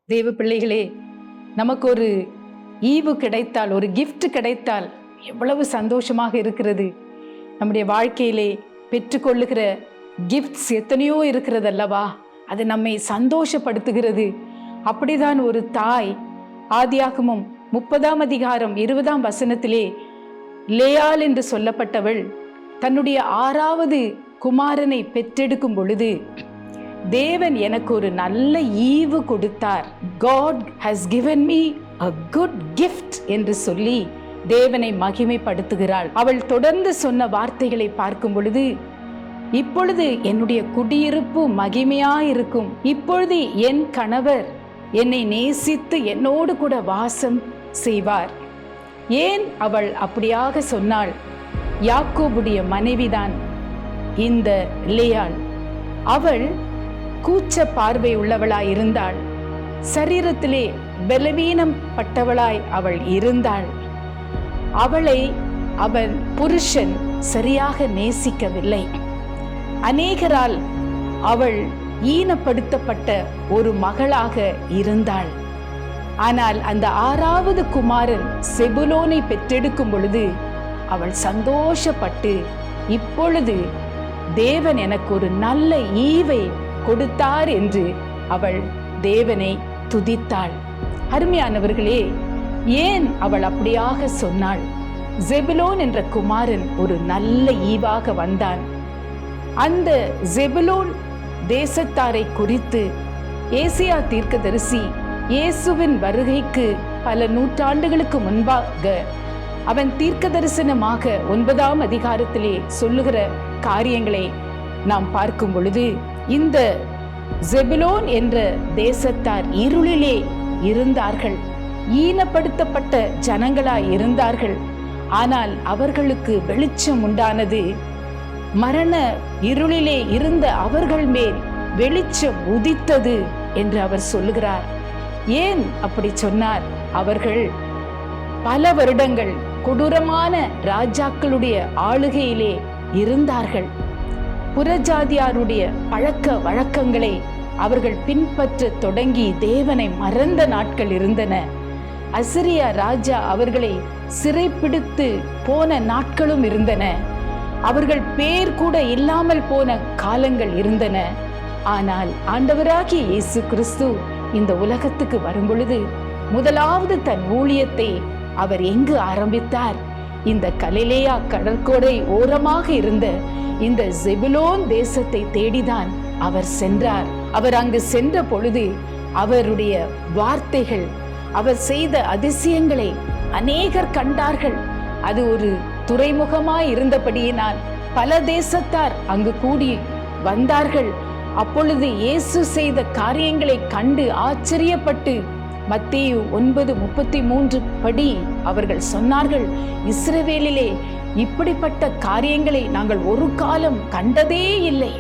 தேவ பிள்ளைகளே, நமக்கு ஒரு ஈவு கிடைத்தால், ஒரு கிஃப்ட் கிடைத்தால் எவ்வளவு சந்தோஷமாக இருக்கிறது. நம்முடைய வாழ்க்கையிலே பெற்றுக்கொள்ளுகிற கிஃப்ட்ஸ் எத்தனையோ இருக்கிறது அல்லவா? அது நம்மை சந்தோஷப்படுத்துகிறது. அப்படிதான் ஒரு தாய் ஆதியாகமம் 30ஆம் அதிகாரம் 20ஆம் வசனத்திலே லேயாள் என்று சொல்லப்பட்டவள் தன்னுடைய 6வது குமாரனை பெற்றெடுக்கும் பொழுது, தேவன் எனக்கு ஒரு நல்ல ஈவு கொடுத்தார், God has given me a good gift என்று சொல்லி தேவனை மகிமைப்படுத்துகிறாள். அவள் தொடர்ந்து சொன்ன வார்த்தைகளை பார்க்கும் பொழுது, இப்பொழுது என்னுடைய குடியிருப்பு மகிமையாயிருக்கும், இப்பொழுது என் கணவர் என்னை நேசித்து என்னோடு கூட வாசம் செய்வார். ஏன் அவள் அப்படியாக சொன்னாள்? யாக்கோபுடைய மனைவிதான் இந்த லேயாள். அவள் கூச்ச பார்வை உள்ளவளாய் இருந்தாள். சரீரத்திலே பலவீனம் பட்டவளாய் அவள் இருந்தாள். அவளை அவன் புருஷன் சரியாக நேசிக்கவில்லை. அநேகரால் அவள் ஈனப்படுத்தப்பட்ட ஒரு மகளாக இருந்தாள். ஆனால் அந்த 6வது குமாரன் செபுலோனை பெற்றெடுக்கும் பொழுது அவள் சந்தோஷப்பட்டு, இப்பொழுது தேவன் எனக்கு ஒரு நல்ல ஈவை கொடுத்தார் என்று அவள் தேவனை துதித்தாள். அருமையானவர்களே, ஏன் அவள் அப்படியாக சொன்னாள்? செபுலோன் என்ற குமாரன் ஒரு நல்ல ஈவாக வந்தான். அந்த செபுலோன் தேசத்தாரை குறித்து ஏசியா தீர்க்கதரிசி இயேசுவின் வருகைக்கு பல நூற்றாண்டுகளுக்கு முன்பாக அவன் தீர்க்க தரிசனமாக 9ஆம் அதிகாரத்திலே சொல்லுகிற காரியங்களை நாம் பார்க்கும் பொழுது, இந்த செபுலோன் என்ற தேசத்தார் இருளிலே இருந்தார்கள், ஈனப்படுத்தப்பட்ட ஜனங்களாய் இருந்தார்கள். ஆனால் அவர்களுக்கு வெளிச்சம் உண்டானது. மரண இருளிலே இருந்த அவர்கள் மேல் வெளிச்சம் உதித்தது என்று அவர் சொல்லுகிறார். ஏன் அப்படி சொன்னார்? அவர்கள் பல வருடங்கள் கொடூரமான ராஜாக்களுடைய ஆளுகையிலே இருந்தார்கள். புறஜாதியாருடைய பழக்க வழக்கங்களை அவர்கள் பின்பற்ற தொடங்கி தேவனை மறந்த நாட்கள் இருந்தன. அசிரியா ராஜா அவர்களை சிறைப்பிடித்து போன நாட்களும் இருந்தன. அவர்கள் பேர் கூட இல்லாமல் போன காலங்கள் இருந்தன. ஆனால் ஆண்டவராகிய இயேசு கிறிஸ்து இந்த உலகத்துக்கு வரும் பொழுது முதலாவது தன் ஊழியத்தை அவர் எங்கு ஆரம்பித்தார்? இந்த கலிலேயா கடற்கரை ஓரமாக இருந்த இந்த செபுலோன் தேசத்தை தேடிதான் அவர் சென்றார். அவர் அங்கு சென்ற பொழுது அவருடைய வார்த்தைகள், அவர் செய்த அதிசயங்களை அநேகர் கண்டார்கள். அது ஒரு துறைமுகமாய் இருந்தபடியினால் பல தேசத்தார் அங்கு கூடி வந்தார்கள். அப்பொழுது இயேசு செய்த காரியங்களை கண்டு ஆச்சரியப்பட்டு மத்தேயு 9:33 படி அவர்கள் சொன்னார்கள், இஸ்ரவேலிலே இப்படிப்பட்ட காரியங்களை நாங்கள் ஒரு காலம் கண்டதே இல்லை.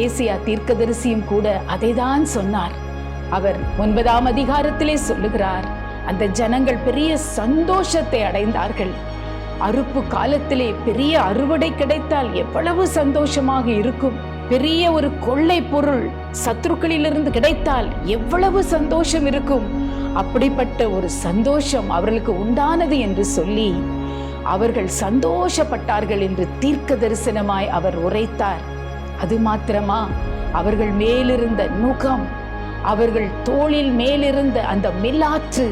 ஏசியா தீர்க்கதரிசியும் கூட அதைதான் சொன்னார். அவர் 9ஆம் அதிகாரத்திலே சொல்லுகிறார், அந்த ஜனங்கள் பெரிய சந்தோஷத்தை அடைந்தார்கள். அறுப்பு காலத்திலே பெரிய அறுவடை கிடைத்தால் எவ்வளவு சந்தோஷமாக இருக்கும். பெரிய ஒரு கொள்ளை பொருள் சத்துருக்களிலிருந்து கிடைத்தால் எவ்வளவு சந்தோஷம் இருக்கும். அப்படிப்பட்ட ஒரு சந்தோஷம் அவர்களுக்கு உண்டானது என்று சொல்லி அவர்கள் சந்தோஷப்பட்டார்கள் என்று தீர்க்க தரிசனமாய் அவர் உரைத்தார். அது மாத்திரமா? அவர்கள் மேலிருந்த நுகம், அவர்கள் தோளில் மேலிருந்த அந்த மிலாற்று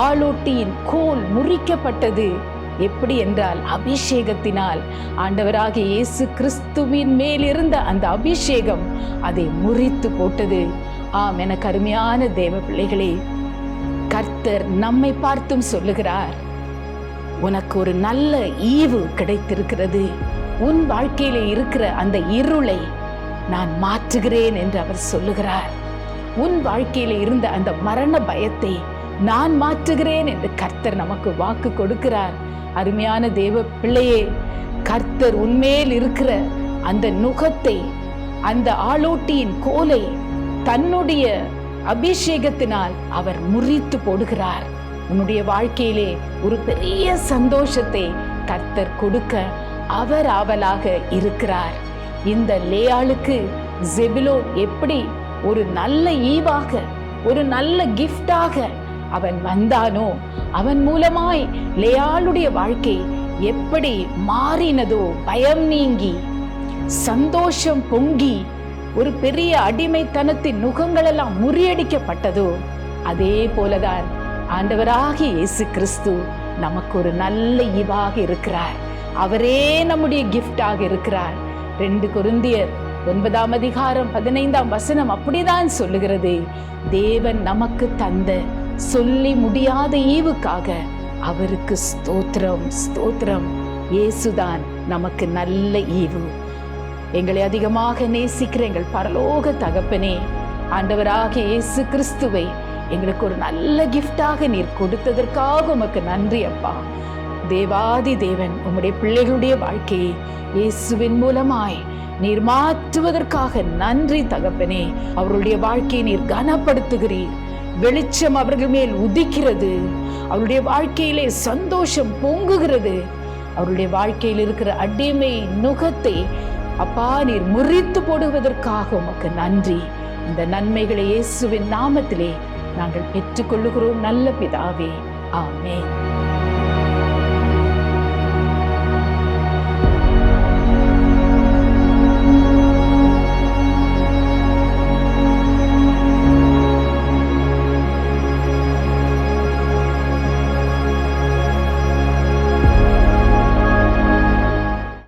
ஆளோட்டியின் கோல் முறிக்கப்பட்டது. எப்படி என்றால் அபிஷேகத்தினால். ஆண்டவராகிய இயேசு கிறிஸ்துவின் மேல் இருந்த அந்த அபிஷேகம் அதை முறித்து போட்டது. ஆம், எனக்கு அருமையான தேவ பிள்ளைகளே, கர்த்தர் நம்மை பார்த்தும் சொல்லுகிறார், உனக்கு ஒரு நல்ல ஈவு கிடைத்திருக்கிறது. உன் வாழ்க்கையில இருக்கிற அந்த இருளை நான் மாற்றுகிறேன் என்று அவர் சொல்லுகிறார். உன் வாழ்க்கையில இருந்த அந்த மரண பயத்தை நான் மாற்றுகிறேன் என்று கர்த்தர் நமக்கு வாக்கு கொடுக்கிறார். அருமையான தேவ பிள்ளையே, கர்த்தர் உன்மேல் இருக்கிற அந்த நுகத்தை, அந்த ஆளோட்டியின் கோலை தன்னுடைய அபிஷேகத்தினால் அவர் முறித்து போடுகிறார். உன்னுடைய வாழ்க்கையிலே ஒரு பெரிய சந்தோஷத்தை கர்த்தர் கொடுக்க அவர் ஆவலாக இருக்கிறார். இந்த லேயாளுக்கு செபுலோன் எப்படி ஒரு நல்ல ஈவாக, ஒரு நல்ல கிஃப்டாக அவன் வந்தானோ, அவன் மூலமாய் லேயாளுடைய வாழ்க்கை எப்படி மாறினதோ, பயம் நீங்கி சந்தோஷம் பொங்கி ஒரு பெரிய அடிமைத்தனத்தின் நுகங்கள் எல்லாம் முறியடிக்கப்பட்டதோ, அதே போலதான் ஆண்டவராகிய இயேசு கிறிஸ்து நமக்கு ஒரு நல்ல ஈவாக இருக்கிறார். அவரே நம்முடைய கிஃப்டாக இருக்கிறார். 2 கொரிந்தியர் 9:15 அப்படிதான் சொல்லுகிறது. தேவன் நமக்கு தந்த சொல்லி முடியாத ஈவுக்காக அவருக்கு ஸ்தோத்திரம், ஸ்தோத்திரம். இயேசுதான் நமக்கு நல்ல ஈவு. எங்களை அதிகமாக நேசிக்கிற எங்கள் பரலோக தகப்பனே, ஆண்டவராகிய இயேசு கிறிஸ்துவை எங்களுக்கு ஒரு நல்ல கிஃப்டாக நீர் கொடுத்ததற்காக உமக்கு நன்றி அப்பா. தேவாதி தேவன் உம்முடைய பிள்ளைகளுடைய வாழ்க்கையை இயேசுவின் மூலமாய் நீர் மாற்றுவதற்காக நன்றி தகப்பனே. அவருடைய வாழ்க்கையை நீர் கனப்படுத்துகிறீர். வெளிச்சம் அவர்கள் மேல் உதிக்கிறது. அவருடைய வாழ்க்கையிலே சந்தோஷம் பொங்குகிறது. அவருடைய வாழ்க்கையில் இருக்கிற அடிமை நுகத்தை அப்பா நீர் முறித்து போடுவதற்காக உமக்கு நன்றி. இந்த நன்மைகளை இயேசுவின் நாமத்திலே நாங்கள் பெற்றுக்கொள்ளுகிறோம் நல்ல பிதாவே. ஆமென்.